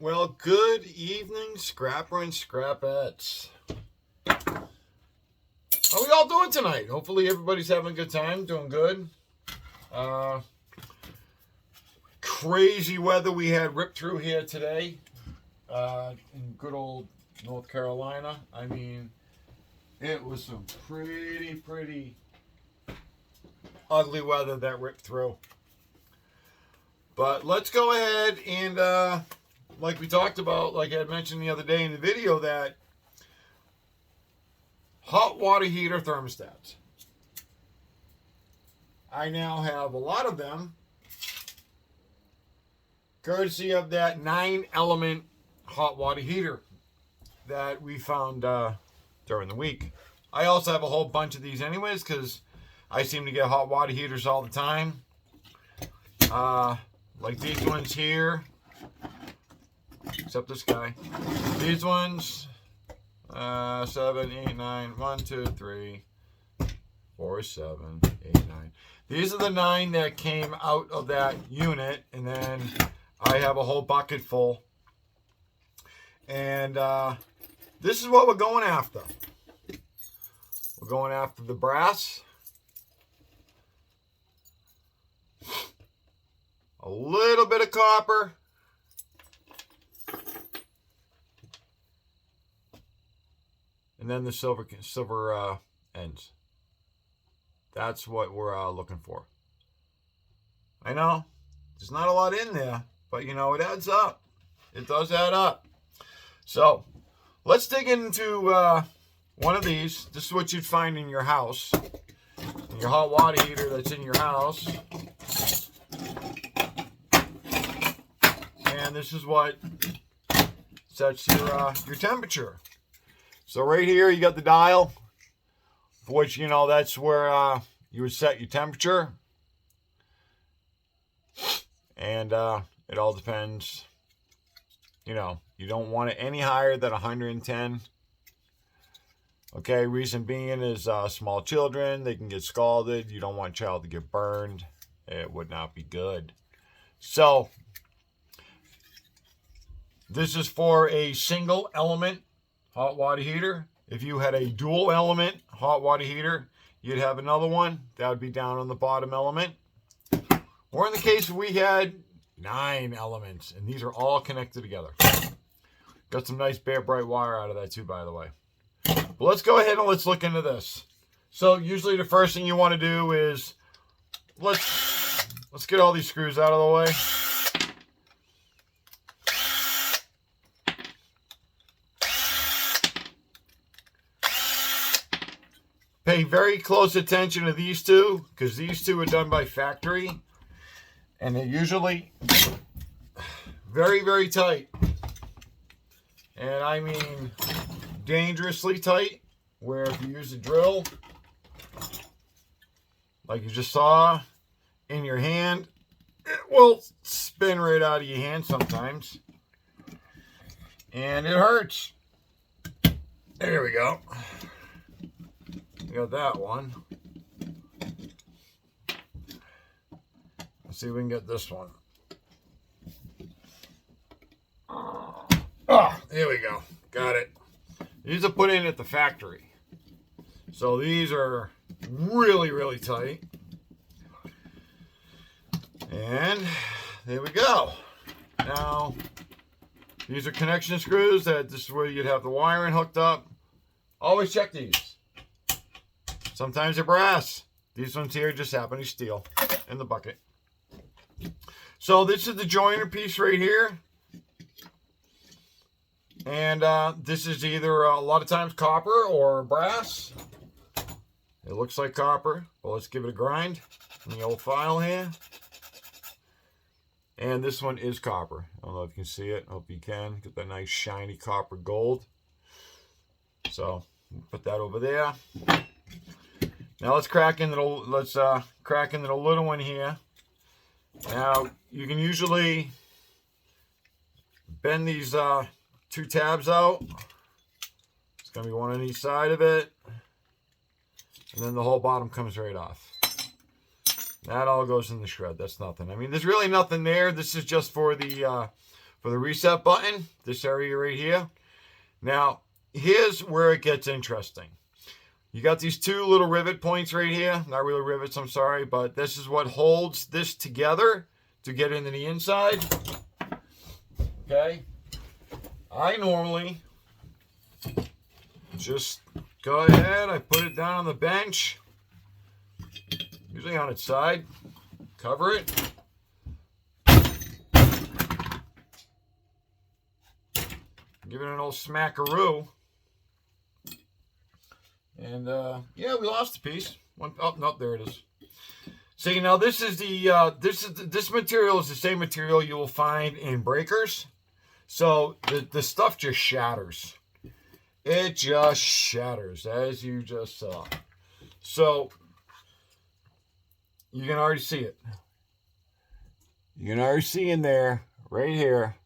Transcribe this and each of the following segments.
Well, good evening, Scrapper and Scrapettes. How are we all doing tonight? Hopefully everybody's having a good time, doing good. Crazy weather we had ripped through here today in good old North Carolina. I mean, it was some pretty ugly weather that ripped through. But let's go ahead and, like we talked about, like I had mentioned the other day in the video, that hot water heater thermostats. I now have a lot of them, courtesy of that 9-element hot water heater that we found during the week. I also have a whole bunch of these anyways, because I seem to get hot water heaters all the time. Like these ones here, except this guy. These ones, 7, 8, 9, 1, 2, 3, 4, 7, 8, 9. These are the 9 that came out of that unit, and then I have a whole bucket full. And this is what we're going after. We're going after the brass, a little bit of copper, and then the silver ends. That's what we're looking for. I know there's not a lot in there, but you know, it adds up. It does add up. So let's dig into one of these. This is what you'd find in your house, in your hot water heater that's in your house. And this is what sets your temperature. So right here you got the dial, which, you know, that's where you would set your temperature. And it all depends. You know, you don't want it any higher than 110. Okay, reason being is small children, they can get scalded. You don't want a child to get burned. It would not be good. So this is for a single element hot water heater. If you had a dual element hot water heater, you'd have another one. That would be down on the bottom element. Or in the case we had 9 elements, and these are all connected together. Got some nice bare bright wire out of that too, by the way. But let's go ahead and let's look into this. So usually the first thing you want to do is let's get all these screws out of the way. Pay very close attention to these two, because these two are done by factory. And they're usually very tight. And I mean dangerously tight, where if you use a drill, like you just saw in your hand, it will spin right out of your hand sometimes. And it hurts. There we go. We got that one. Let's see if we can get this one. There we go. Got it. These are put in at the factory. So these are really tight. And there we go. Now, these are connection screws. This is where you'd have the wiring hooked up. Always check these. Sometimes they're brass. These ones here just happen to be steel in the bucket. So this is the joiner piece right here. And this is either a lot of times copper or brass. It looks like copper. Well, let's give it a grind in the old file here. And this one is copper. I don't know if you can see it. Hope you can. Get that nice shiny copper gold. So put that over there. Now let's crack into the little one here. Now you can usually bend these 2 tabs out. It's gonna be one on each side of it, and then the whole bottom comes right off. That all goes in the shred. That's nothing. I mean, there's really nothing there. This is just for the for the reset button, this area right here. Now, here's where it gets interesting. You got these two little rivet points right here. Not really rivets, I'm sorry, but this is what holds this together to get into the inside. Okay. I normally just go ahead, I put it down on the bench, usually on its side, cover it. Give it an old smackaroo. And yeah, we lost a piece. Oh no, there it is. See, now this is this material is the same material you will find in breakers. So the stuff just shatters. It just shatters, as you just saw. So you can already see it. You can already see in there, right here,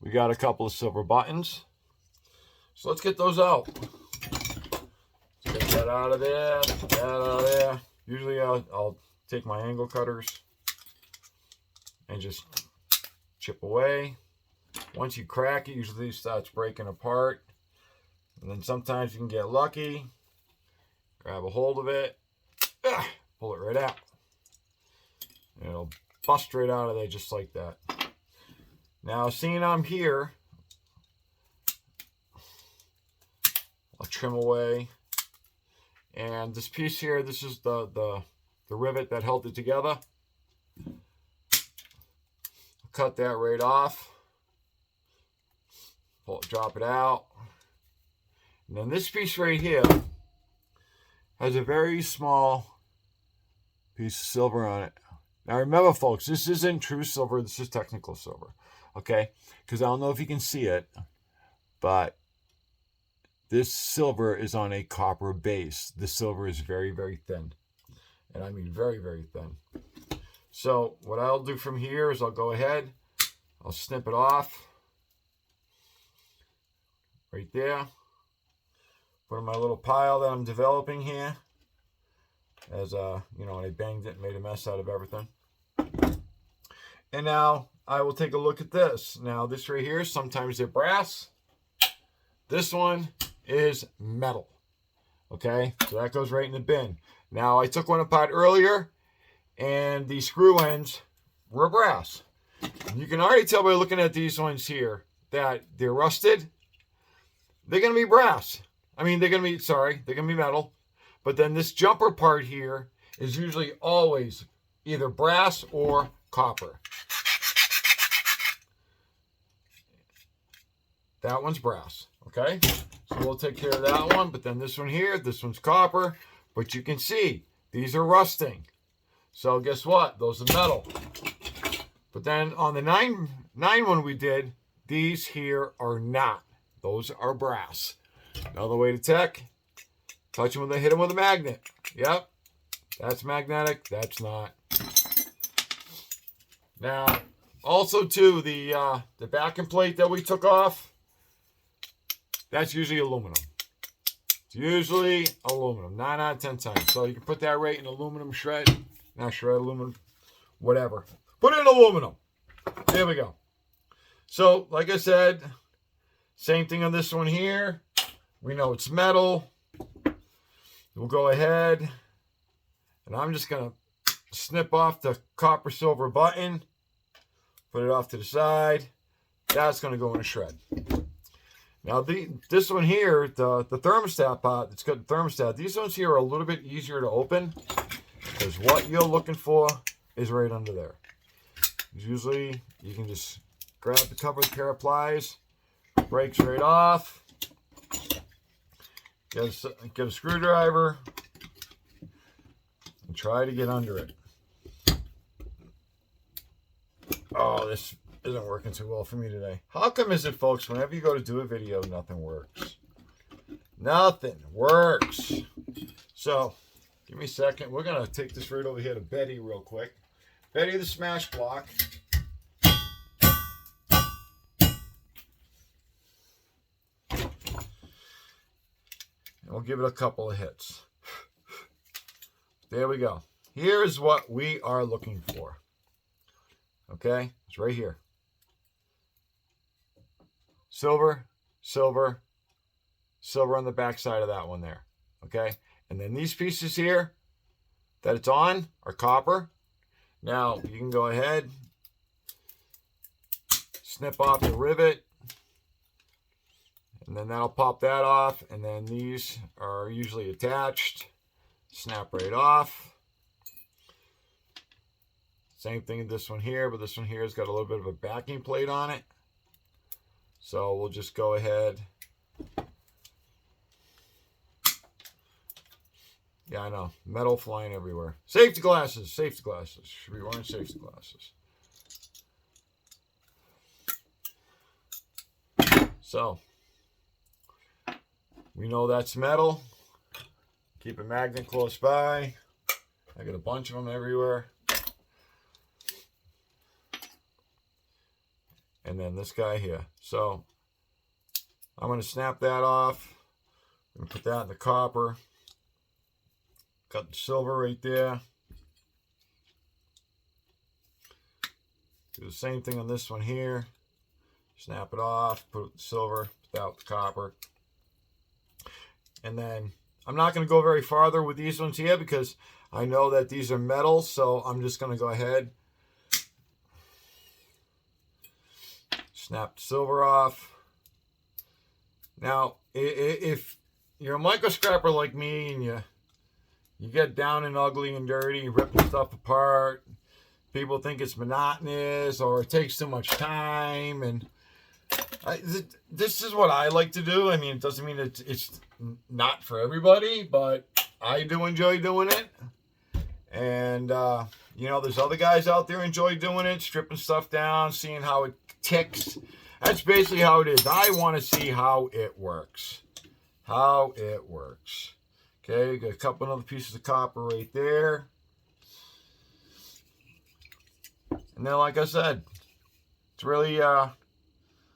we got a couple of silver buttons. So let's get those out. Let's get that out of there, that out of there. Usually I'll take my angle cutters and just chip away. Once you crack it, usually it starts breaking apart. And then sometimes you can get lucky. Grab a hold of it. Pull it right out. And it'll bust right out of there just like that. Now, seeing I'm here, I'll trim away. And this piece here, this is the rivet that held it together. I'll cut that right off. Pull it, drop it out. And then this piece right here has a very small piece of silver on it. Now remember, folks, this isn't true silver. This is technical silver. Okay? Because I don't know if you can see it, but this silver is on a copper base. The silver is very, very thin. And I mean very, very thin. So what I'll do from here is I'll go ahead, I'll snip it off. Right there. Put in my little pile that I'm developing here. As you know, I banged it and made a mess out of everything. And now I will take a look at this. Now this right here, sometimes they're brass. This one is metal. Okay, so that goes right in the bin. Now I took one apart earlier and the screw ends were brass. And you can already tell by looking at these ones here that they're rusted. They're going to be brass. I mean, they're going to be metal. But then this jumper part here is usually always either brass or copper. That one's brass, okay? So we'll take care of that one. But then this one here, this one's copper. But you can see, these are rusting. So guess what? Those are metal. But then on the 9 one we did, these here are not. Those are brass. Another way to check, touch them hit them with a magnet. Yep, that's magnetic, that's not. Now, also too, the backing plate that we took off, that's usually aluminum. It's usually aluminum, 9 out of 10 times. So you can put that right in aluminum shred, not shred aluminum, whatever. Put it in aluminum. There we go. So, like I said, same thing on this one here. We know it's metal. We'll go ahead and I'm just going to snip off the copper silver button. Put it off to the side. That's going to go in a shred. Now this one here, the thermostat pot, it's got the thermostat. These ones here are a little bit easier to open because what you're looking for is right under there. Usually you can just grab the cover with a pair of pliers. Breaks right off. Get a screwdriver and try to get under it. Oh, this isn't working too well for me today. How come is it, folks, whenever you go to do a video, nothing works? Nothing works. So, give me a second. We're going to take this right over here to Betty real quick. Betty the Smash Block. We'll give it a couple of hits. There we go. Here's what we are looking for. Okay? It's right here. silver, silver, silver on the back side of that one there. Okay? And then these pieces here that it's on are copper. Now, you can go ahead, snip off the rivet, and then that'll pop that off, and then these are usually attached. Snap right off. Same thing with this one here, but this one here has got a little bit of a backing plate on it. So we'll just go ahead. Yeah, I know. Metal flying everywhere. Safety glasses. Safety glasses. Should be wearing safety glasses. So, we know that's metal. Keep a magnet close by. I got a bunch of them everywhere. And then this guy here. So, I'm going to snap that off. I'm going to put that in the copper. Got the silver right there. Do the same thing on this one here. Snap it off, put the silver, put out the copper. And then I'm not going to go very farther with these ones here because I know that these are metal, so I'm just going to go ahead. Snap the silver off. Now, if you're a micro scrapper like me and you get down and ugly and dirty, ripping stuff apart, people think it's monotonous or it takes too much time, and this is what I like to do. I mean, it doesn't mean it's not for everybody, but I do enjoy doing it. And, you know, there's other guys out there enjoy doing it, stripping stuff down, seeing how it ticks. That's basically how it is. I want to see how it works. How it works. Okay, got a couple other pieces of copper right there. And then, like I said, it's really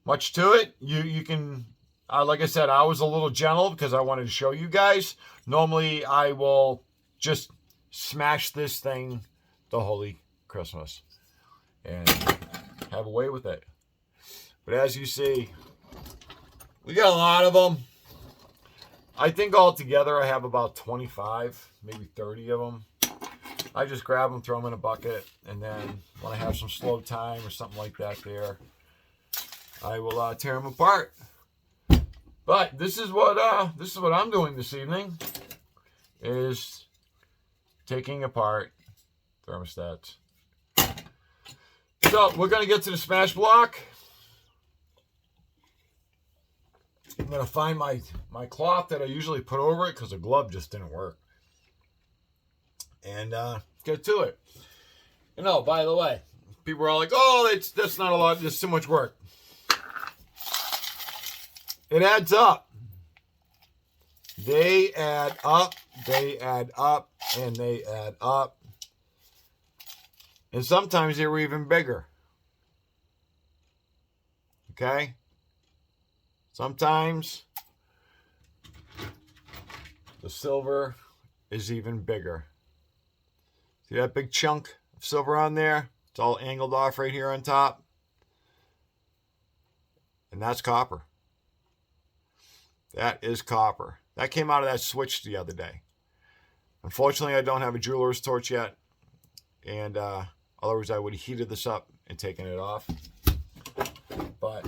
much to it. You can, like I said, I was a little gentle because I wanted to show you guys. Normally, I will just smash this thing the Holy Christmas and have a way with it. But as you see, we got a lot of them. I think altogether I have about 25, maybe 30 of them. I just grab them, throw them in a bucket, and then when I have some slow time or something like that there, I will tear them apart. But this is what I'm doing this evening, is taking apart thermostats. So we're going to get to the smash block. I'm going to find my cloth that I usually put over it because the glove just didn't work. And get to it. You know, by the way, people are all like, oh, that's not a lot. There's too much work. It adds up. They add up, they add up, and they add up. And sometimes they were even bigger. Okay? Sometimes the silver is even bigger. See that big chunk of silver on there? It's all angled off right here on top. And that's copper. That is copper. That came out of that switch the other day. Unfortunately, I don't have a jeweler's torch yet. And otherwise, I would have heated this up and taken it off. But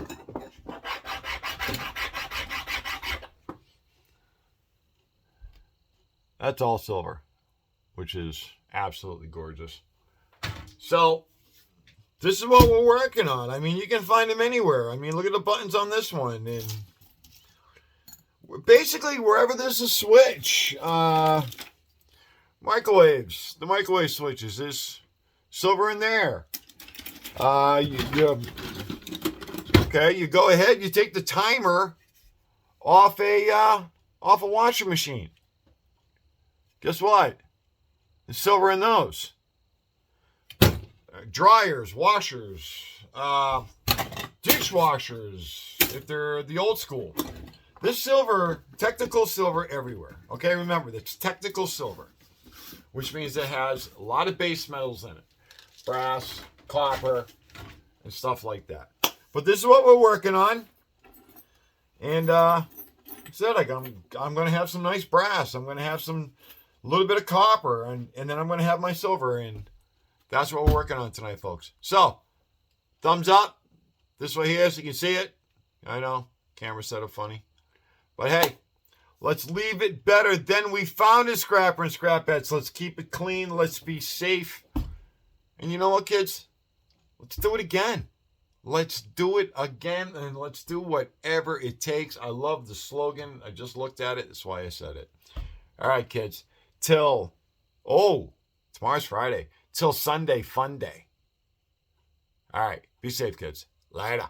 that's all silver, which is absolutely gorgeous. So this is what we're working on. I mean, you can find them anywhere. I mean, look at the buttons on this one. And basically, wherever there's a switch, microwaves, the microwave switches, there's silver in there. You go ahead, you take the timer off a washing machine. Guess what? There's silver in those. Dryers, washers, dishwashers, if they're the old school. This silver, technical silver everywhere. Okay, remember, that's technical silver, which means it has a lot of base metals in it. Brass, copper, and stuff like that. But this is what we're working on. And said I'm going to have some nice brass. I'm going to have some little bit of copper, and then I'm going to have my silver. And that's what we're working on tonight, folks. So, thumbs up. This way here so you can see it. I know, camera setup funny. But hey, let's leave it better than we found it, Scrapper and Scrapettes. Let's keep it clean. Let's be safe. And you know what, kids? Let's do it again. Let's do it again, and let's do whatever it takes. I love the slogan. I just looked at it. That's why I said it. All right, kids. Tomorrow's Friday. Till Sunday, fun day. All right. Be safe, kids. Later.